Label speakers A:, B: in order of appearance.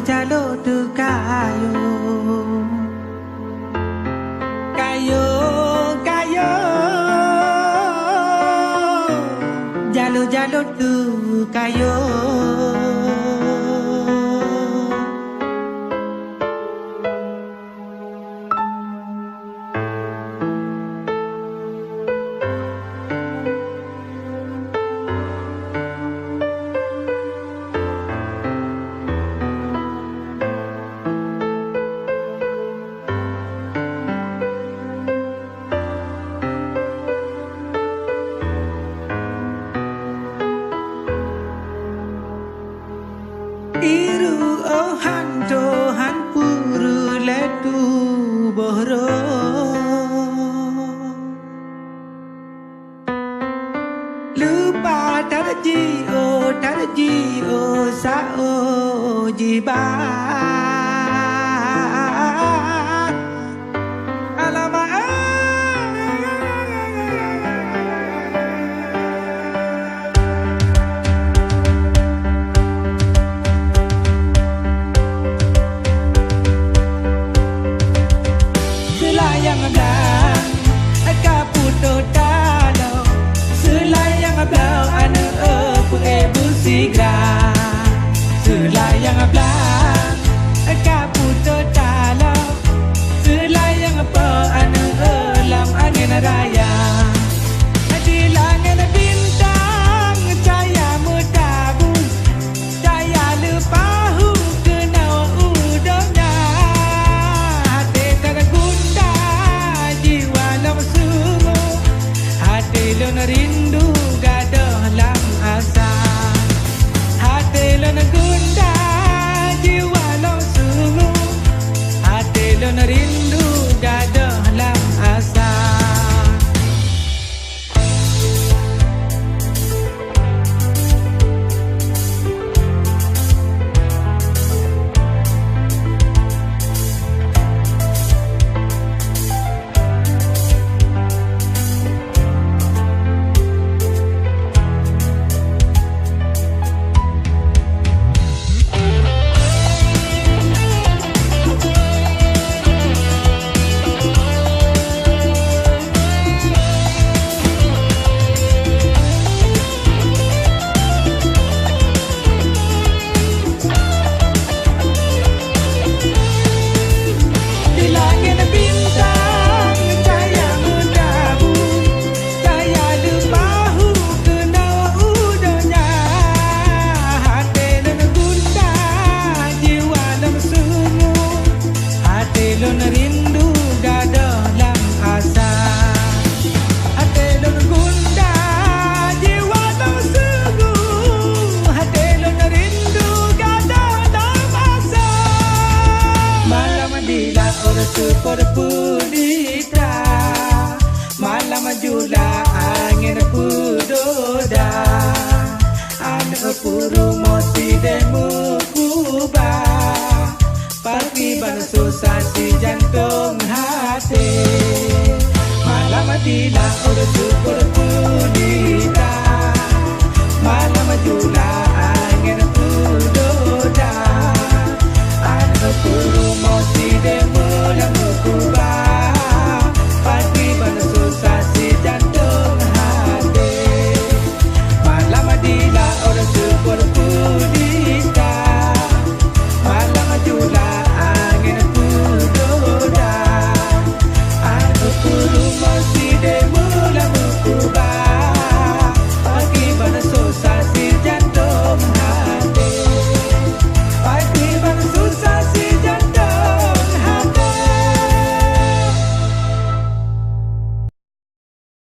A: Jalo tu kayo, jalo tu kayo. Iru oh hanto han puru letu bohro lupa tarji oh sa oh jiba Selayang ablang kaputo dalau selayang apa anu elam angin raya di langit bintang cahaya mudabu cahaya lepahu kena udonya hati tergunda jiwa lam sungguh hati lon rindu gadah lam asa lon gunda jiwa long sungguh hati lon rindu gadah lam asa por pulitra malam jula angin pudoda anu puru moti demu kuba pagi ban susah si jantung hati malam dila por pulitra malam jula angin pudoda anu puru moti demu kuba pagi ban susah si jantung hati malam dila orang syukur pudita malam jula angin pudoda aku puru masih demu lamu kuba pagi ban